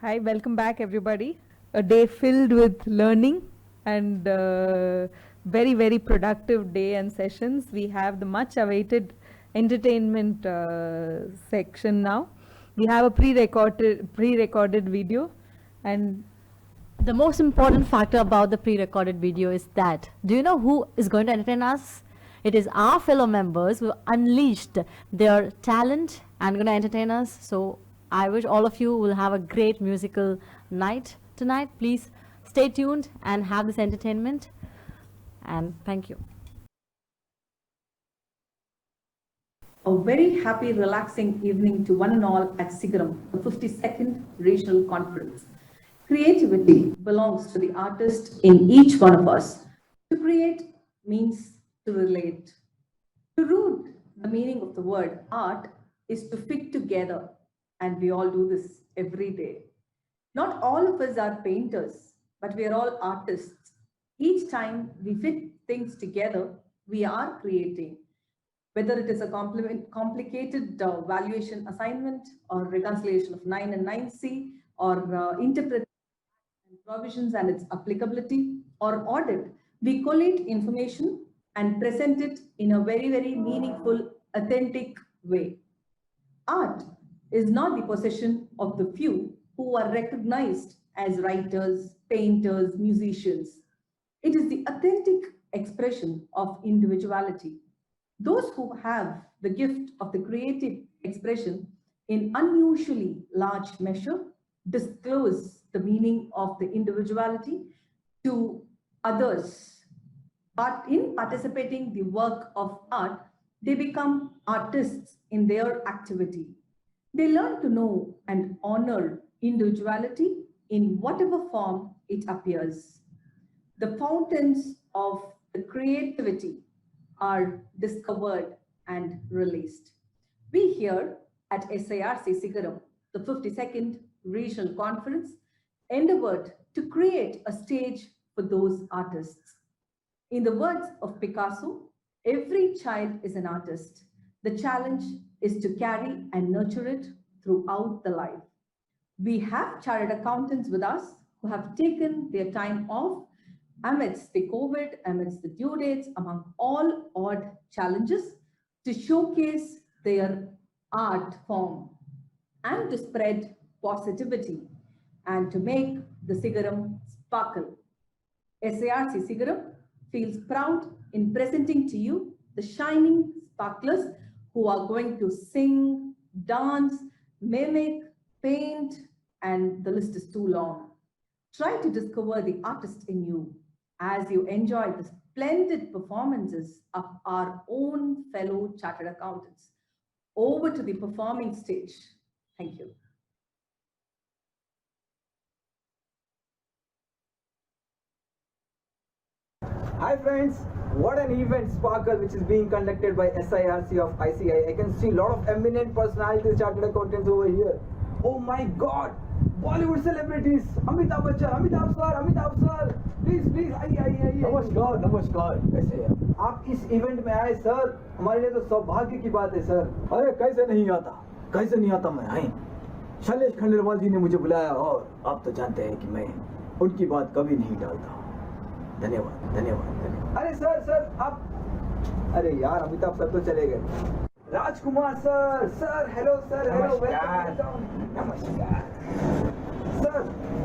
Hi, welcome back, everybody. A day filled with learning and very, very productive day and sessions. We have the much awaited entertainment section now. We have a pre-recorded video, and The most important factor about the pre-recorded video is that, do you know who is going to entertain us? It is our fellow members who unleashed their talent and going to entertain us. So I wish all of you will have a great musical night tonight. Please stay tuned and have this entertainment. And thank you. A very happy, relaxing evening to one and all at Sigaram, the 52nd Regional Conference. Creativity belongs to the artist in each one of us. To create means to relate. To root the meaning of the word art is to fit together, and we all do this every day. Not all of us are painters, but we are all artists. Each time we fit things together, we are creating. Whether it is a complicated valuation assignment or reconciliation of 9 and 9C or interpretation provisions and its applicability or audit, we collate information and present it in a very, very meaningful, authentic way. Art is not the possession of the few who are recognized as writers, painters, musicians. It is the authentic expression of individuality. Those who have the gift of the creative expression in unusually large measure disclose the meaning of the individuality to others. But in participating the work of art, they become artists in their activity. They learn to know and honor individuality in whatever form it appears. The fountains of the creativity are discovered and released. We here at SIRC Sigaram, the 52nd Regional Conference, endeavored to create a stage for those artists. In the words of Picasso, every child is an artist. The challenge is to carry and nurture it throughout the life. We have chartered accountants with us who have taken their time off amidst the COVID, amidst the due dates, among all odd challenges, to showcase their art form and to spread positivity and to make the Sigaram sparkle. SARC Sigaram feels proud in presenting to you the shining sparklers who are going to sing, dance, mimic, paint, and the list is too long. Try to discover the artist in you as you enjoy the splendid performances of our own fellow chartered accountants. Over to the performing stage. Thank you. Hi friends, what an event Sparkle which is being conducted by SIRC of ICI. I can see a lot of eminent personalities, chartered accountants over here. Oh my god, Bollywood celebrities, Amitabh Bachchan, Amitabh sir, please, आइए. नमस्कार कैसे हैं आप इस event में आए sir? हमारे लिए तो सौभाग्य की बात है सर। अरे कैसे नहीं आता मैं आई। शैलेश खंडेलवाल जी ने मुझे बुलाया और आप तो जानते हैं कि मैं उनकी बात कभी नहीं टालता। धन्यवाद। अरे सर आप, अरे यार अमिताभ सर तो चले गए। राजकुमार सर हेलो सर, नमस्कार सर।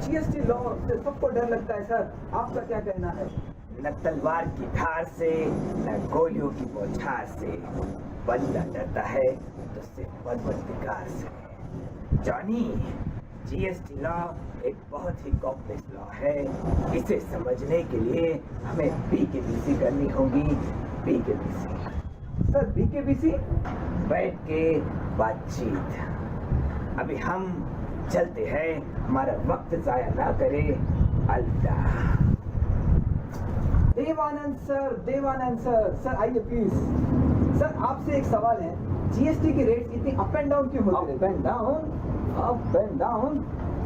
जीएसटी लॉ से सबको डर लगता है सर, आपका क्या कहना है? न तलवार की धार से न गोलियों की बौछार से बंदा डरता है तो सिर्फ परवरदिगार से। जॉनी, जीएसटी लॉ एक बहुत ही कॉम्प्लेक्स लॉ है। इसे समझने के लिए हमें बीकेबीसी करनी होगी। बीकेबीसी सर, बीकेबीसी बैठ के बातचीत। अभी हम चलते हैं, हमारा वक्त जाया ना करे। अलविदा। देवानंद सर आइए प्लीज। सर आपसे एक सवाल है, जीएसटी की रेट इतनी अप एंड डाउन क्यों होती है? Up and down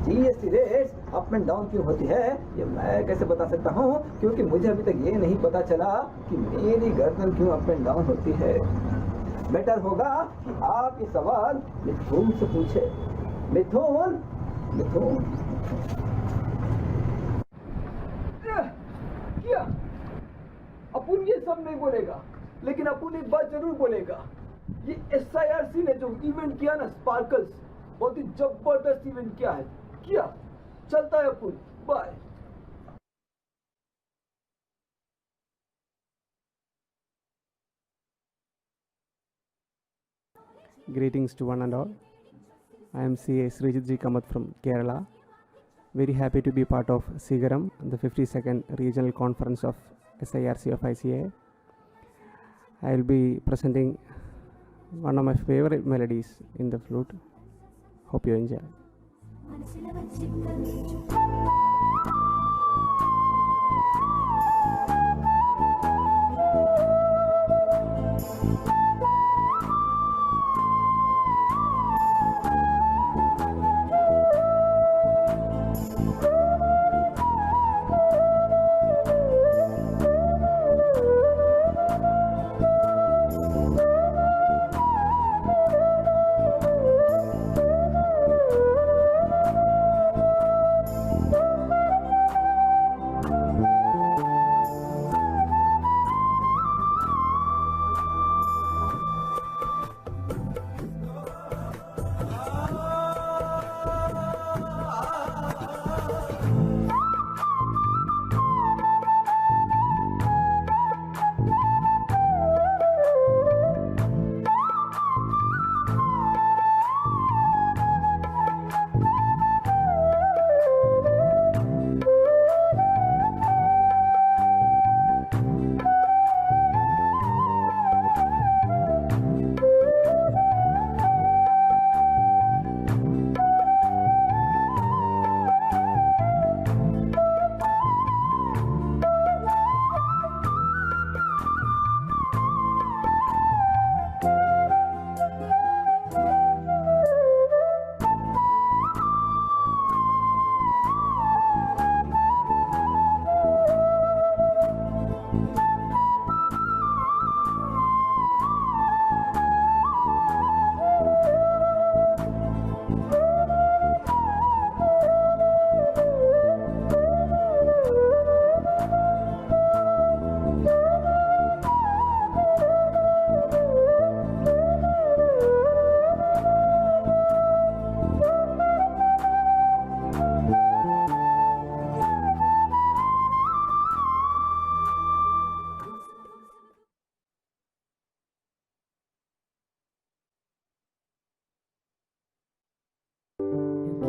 GST rates up and down क्यों होती है ये मैं कैसे बता सकता हूँ, क्योंकि मुझे अभी तक ये नहीं पता चला कि मेरी गर्दन क्यों अप एंड डाउन होती है। बेटर होगा कि आप ये सवाल मिथुन से पूछे। मिथुन, मिथुन क्या अपुन ये सब नहीं बोलेगा, लेकिन अपुन एक बात जरूर बोलेगा। ये SIRC ने जो इवेंट किया ना, स्पार्कल्स, बहुत ही जबरदस्त इवेंट किया है। क्या चलता है अपुन, bye. Greetings to one and all. I am CA Srijit G. Kamath from Kerala. Very happy to be part of Sigaram, the 52nd regional conference of SIRC of ICA. I will be presenting one of my favorite melodies in the flute. Hope you enjoy.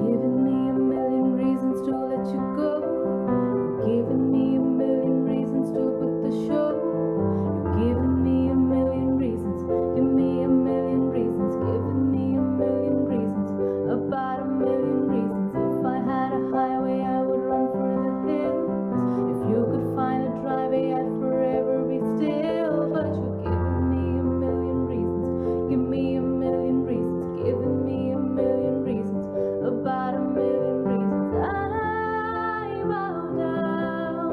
Giving me a million reasons to let you go. You're giving me a million reasons to quit the show. You're giving me a million reasons. Give me a million reasons. Giving me a million reasons. About a million reasons. If I had a highway, I would run for the hills. If you could find a driveway, I'd forever be still. But you're giving me a million reasons. Give me a million reasons. Giving me a million reasons. About a million reasons. I bow down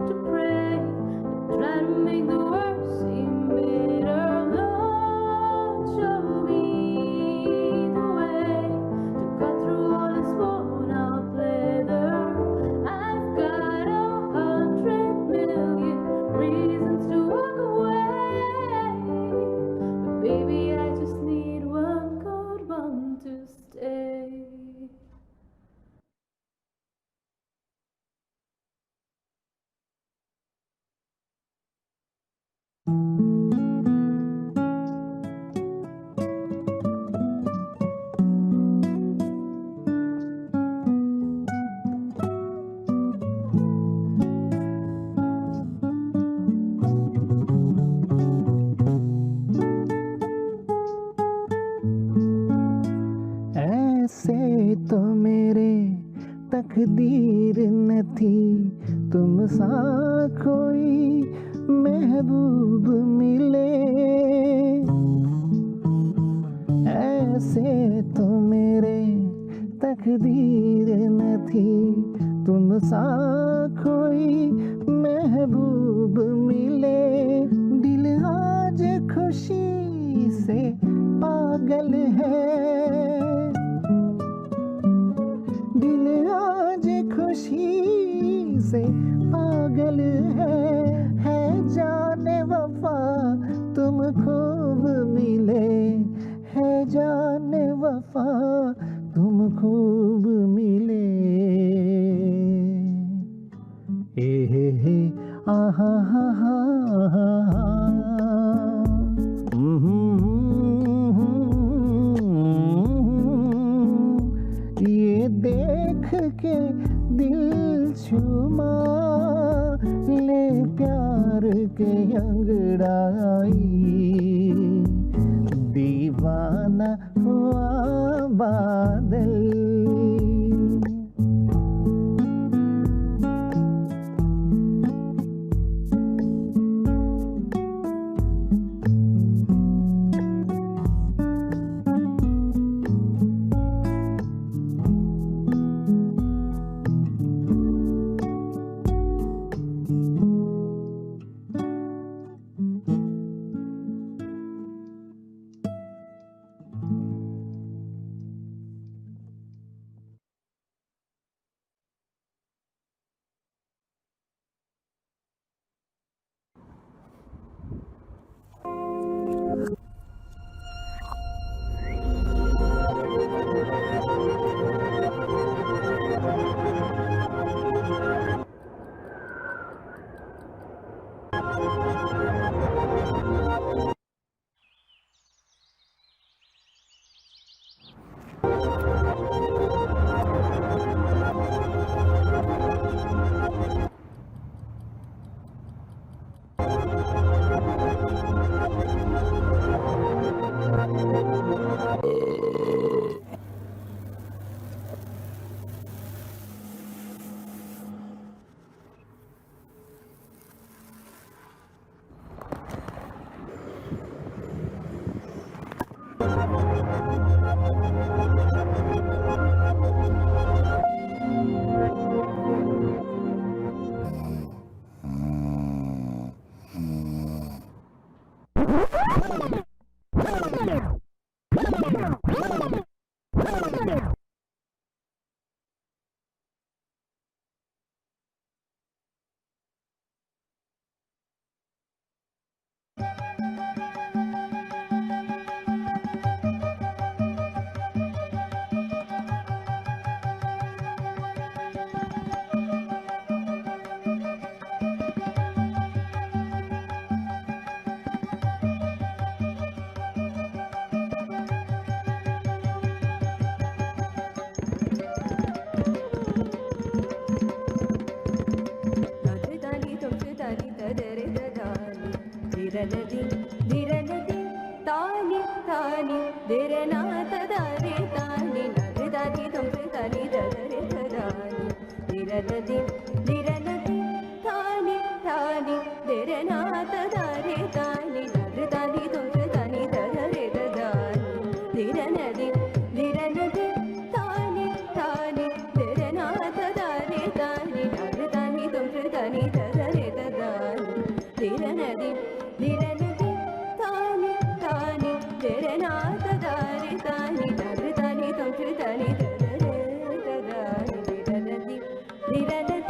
to pray. I try to make the worst seem better. Lord, show me the way to cut through all this worn out leather. I've got 100 million reasons to walk away, but baby, I just need one good one to stay. ऐसे तो मेरे तकदीर न थी, तुम सा कोई महबूब मिले। ऐसे तो मेरे तकदीर न थी, तुम सा कोई महबूब मिले। दिल आज खुशी से पागल है, आज खुशी से पागल है जाने वफा तुम खूब मिले, है जाने वफा तुम खूब मिले। हे आहा हा हा हा। ये देख के दिल छुमा ले प्यार के अंगड़ाई, दीवाना हुआ बादल। Did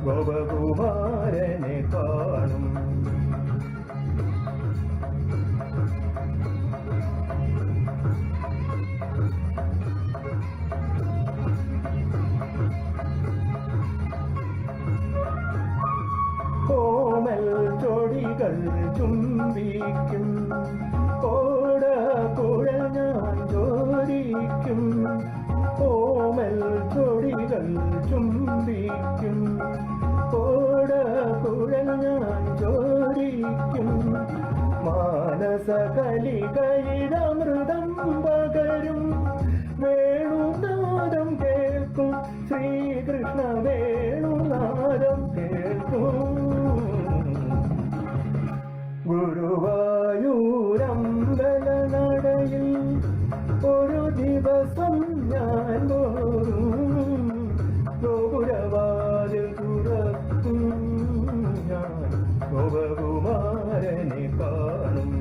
ഗോപകുമാരനെ കാണും. കോമൽ ചൊടികൾ ചുംബിക്കും, കോട കുഴൽ ഞാൻ ചോദിക്കും. കോമൽ ചൊടികൾ ചുംബിക്കും, കോട കുഴൽ ഞാൻ ചോദിക്കും. മാനസ കലികയിലമൃതം പകരും, വേണുനാദം കേൾക്കും, ശ്രീകൃഷ്ണ വേണുനാദം കേൾക്കും. ഗുരുവായൂരമ്പല നടയിൽ ഒരു ദിവസം ഞാൻ പോരും, ഗോപുരവാതിൽ തുറക്കും ഞാൻ, ഗോപകുമാരനെ കാണും.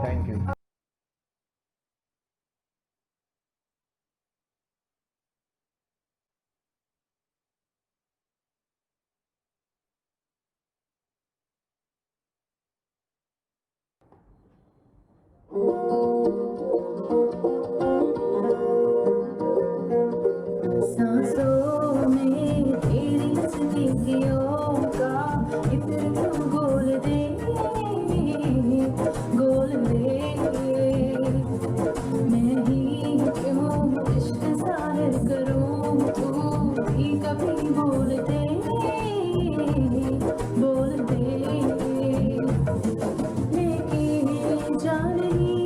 Thank you. सांसों में तेरी स्मृतियों का इत्र तू गोल दे, गोल दे। मैं ही क्यों इश्क ज़ाहिर करूं, तू भी कभी बोल दे, बोल दे। लेके जा नहीं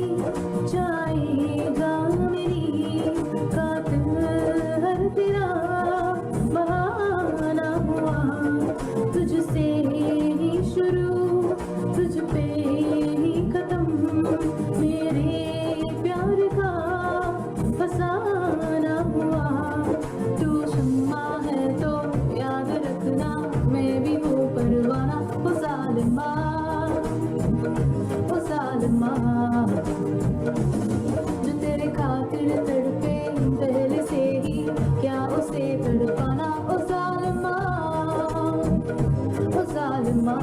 जाएगा मेरी कातिल हर तेरा बहाना हुआ, तुझसे ही शुरू तुझ पे ही खत्म, मेरे प्यार का फसाना हुआ। तू शम्मा है तो याद रखना, मैं भी हूँ परवाना। ओ सालिमा, ओ सालिमा, जो तेरे खातिर तड़पे पहले से ही, क्या उसे तड़पाना। ओ सालिमा, ओ सालिमा।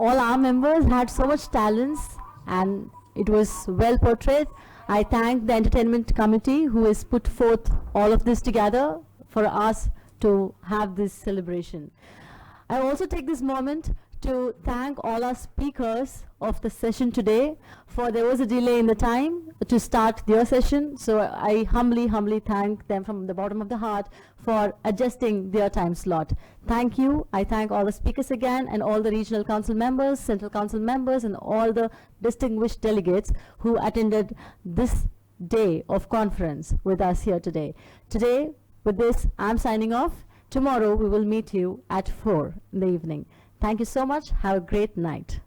All our members had so much talents and it was well portrayed. I thank the entertainment committee who has put forth all of this together for us to have this celebration. I also take this moment to thank all our speakers of the session today, for there was a delay in the time to start their session, so I humbly thank them from the bottom of the heart for adjusting their time slot. Thank you. I thank all the speakers again and all the regional council members, central council members, and all the distinguished delegates who attended this day of conference with us here today. Today, with this, I'm signing off. Tomorrow, we will meet you at 4 in the evening. Thank you so much. Have a great night.